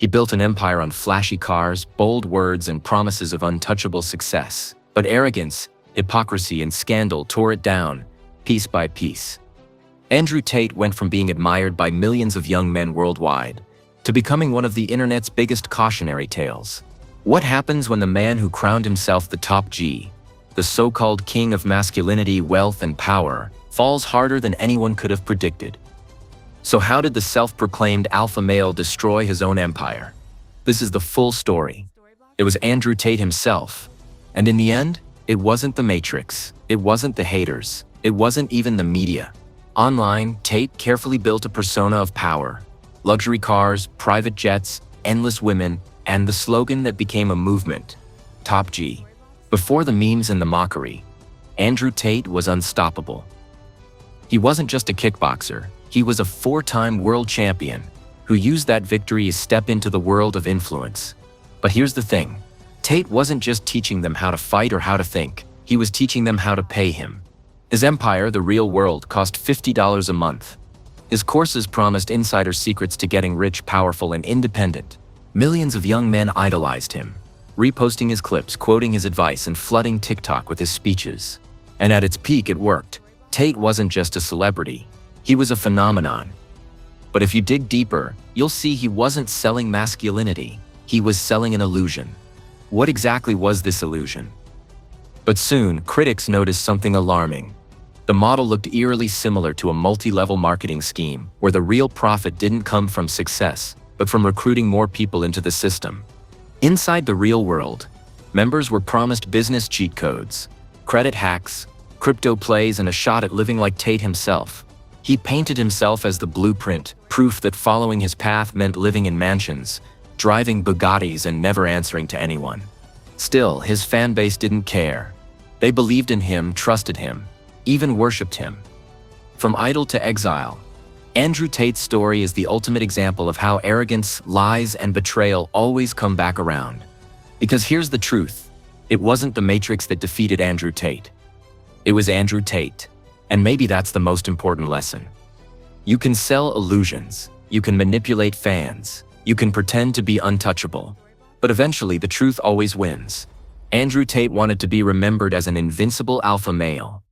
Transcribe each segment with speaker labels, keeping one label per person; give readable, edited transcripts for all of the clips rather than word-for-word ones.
Speaker 1: He built an empire on flashy cars, bold words, and promises of untouchable success. But arrogance, hypocrisy, and scandal tore it down, piece by piece. Andrew Tate went from being admired by millions of young men worldwide to becoming one of the internet's biggest cautionary tales. What happens when the man who crowned himself the top G, the so-called king of masculinity, wealth, and power, falls harder than anyone could have predicted? So how did the self-proclaimed alpha male destroy his own empire? This is the full story. It was Andrew Tate himself. And in the end, it wasn't the Matrix, it wasn't the haters, it wasn't even the media. Online, Tate carefully built a persona of power. Luxury cars, private jets, endless women, and the slogan that became a movement, Top G. Before the memes and the mockery, Andrew Tate was unstoppable. He wasn't just a kickboxer, he was a 4-time world champion who used that victory to step into the world of influence. But here's the thing, Tate wasn't just teaching them how to fight or how to think, he was teaching them how to pay him. His empire, The Real World, cost $50 a month. His courses promised insider secrets to getting rich, powerful, and independent. Millions of young men idolized him, reposting his clips, quoting his advice, and flooding TikTok with his speeches. And at its peak, it worked. Tate wasn't just a celebrity, he was a phenomenon. But if you dig deeper, you'll see he wasn't selling masculinity, he was selling an illusion. What exactly was this illusion? But soon, critics noticed something alarming. The model looked eerily similar to a multi-level marketing scheme where the real profit didn't come from success, but from recruiting more people into the system. Inside The Real World, members were promised business cheat codes, credit hacks, crypto plays, and a shot at living like Tate himself. He painted himself as the blueprint, proof that following his path meant living in mansions, driving Bugattis, and never answering to anyone. Still, his fan base didn't care. They believed in him, trusted him, even worshipped him. From idol to exile, Andrew Tate's story is the ultimate example of how arrogance, lies, and betrayal always come back around. Because here's the truth, it wasn't the Matrix that defeated Andrew Tate. It was Andrew Tate. And maybe that's the most important lesson. You can sell illusions, you can manipulate fans, you can pretend to be untouchable, but eventually the truth always wins. Andrew Tate wanted to be remembered as an invincible alpha male.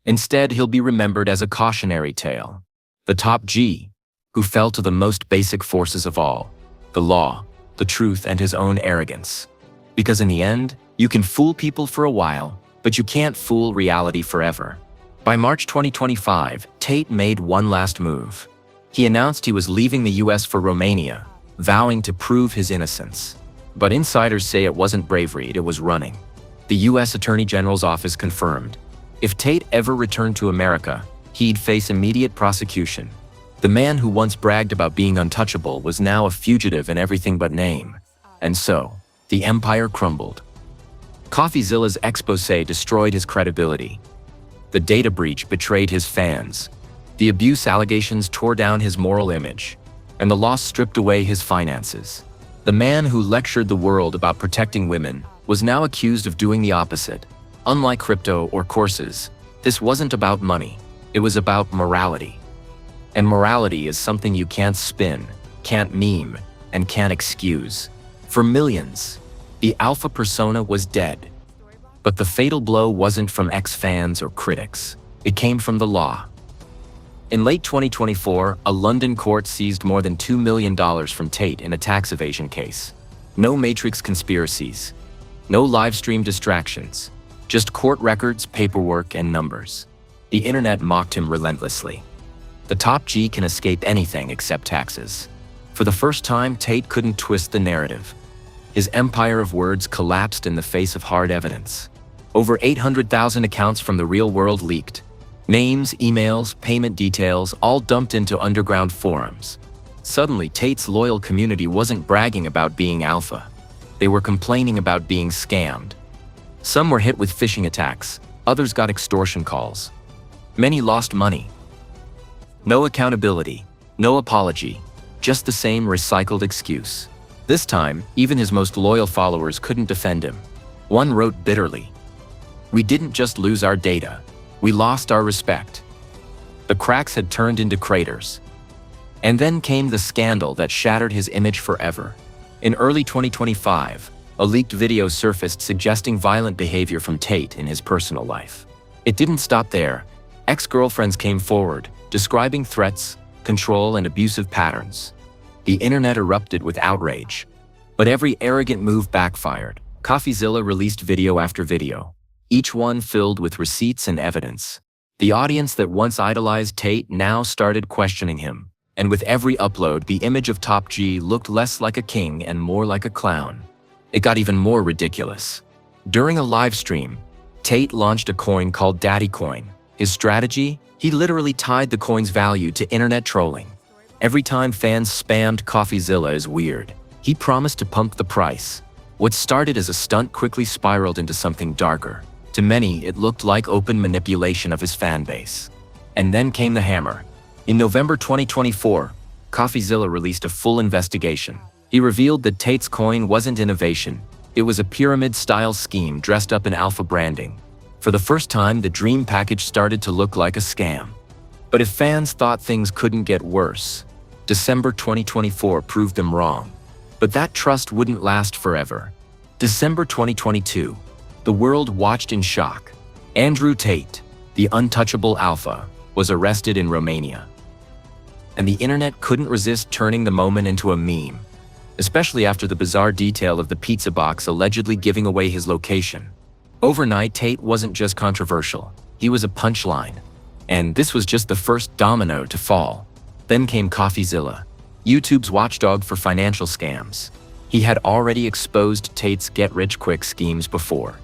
Speaker 1: Instead, he'll be remembered as a cautionary tale. The top G, who fell to the most basic forces of all, the law, the truth, and his own arrogance. Because in the end, you can fool people for a while, but you can't fool reality forever. By March 2025, Tate made one last move. He announced he was leaving the US for Romania, vowing to prove his innocence. But insiders say it wasn't bravery, it was running. The US Attorney General's office confirmed, if Tate ever returned to America, he'd face immediate prosecution. The man who once bragged about being untouchable was now a fugitive in everything but name. And so, the empire crumbled. CoffeeZilla's exposé destroyed his credibility. The data breach betrayed his fans. The abuse allegations tore down his moral image. And the loss stripped away his finances. The man who lectured the world about protecting women was now accused of doing the opposite. Unlike crypto or courses, this wasn't about money. It was about morality. And morality is something you can't spin, can't meme, and can't excuse. For millions, the alpha persona was dead. But the fatal blow wasn't from ex-fans or critics. It came from the law. In late 2024, a London court seized more than $2 million from Tate in a tax evasion case. No Matrix conspiracies. No live-stream distractions. Just court records, paperwork, and numbers. The internet mocked him relentlessly. The top G can escape anything except taxes. For the first time, Tate couldn't twist the narrative. His empire of words collapsed in the face of hard evidence. Over 800,000 accounts from the real world leaked. Names, emails, payment details, all dumped into underground forums. Suddenly, Tate's loyal community wasn't bragging about being alpha. They were complaining about being scammed. Some were hit with phishing attacks, others got extortion calls. Many lost money. No accountability, no apology, just the same recycled excuse. This time, even his most loyal followers couldn't defend him. One wrote bitterly, "We didn't just lose our data, we lost our respect." The cracks had turned into craters. And then came the scandal that shattered his image forever. In early 2025, a leaked video surfaced suggesting violent behavior from Tate in his personal life. It didn't stop there. Ex-girlfriends came forward, describing threats, control, and abusive patterns. The internet erupted with outrage. But every arrogant move backfired. CoffeeZilla released video after video, each one filled with receipts and evidence. The audience that once idolized Tate now started questioning him. And with every upload, the image of Top G looked less like a king and more like a clown. It got even more ridiculous. During a live stream, Tate launched a coin called Daddy Coin. His strategy? He literally tied the coin's value to internet trolling. Every time fans spammed CoffeeZilla as weird, he promised to pump the price. What started as a stunt quickly spiraled into something darker. To many, it looked like open manipulation of his fanbase. And then came the hammer. In November 2024, CoffeeZilla released a full investigation. He revealed that Tate's coin wasn't innovation. It was a pyramid-style scheme dressed up in alpha branding. For the first time, the dream package started to look like a scam. But if fans thought things couldn't get worse, December 2024 proved them wrong. But that trust wouldn't last forever. December 2022, the world watched in shock. Andrew Tate, the untouchable alpha, was arrested in Romania. And the internet couldn't resist turning the moment into a meme, especially after the bizarre detail of the pizza box allegedly giving away his location. Overnight, Tate wasn't just controversial, he was a punchline. And this was just the first domino to fall. Then came CoffeeZilla, YouTube's watchdog for financial scams. He had already exposed Tate's get-rich-quick schemes before.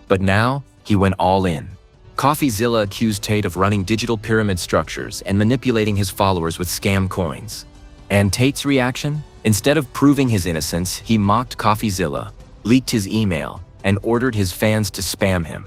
Speaker 1: But now, he went all in. CoffeeZilla accused Tate of running digital pyramid structures and manipulating his followers with scam coins. And Tate's reaction? Instead of proving his innocence, he mocked CoffeeZilla, leaked his email, and ordered his fans to spam him.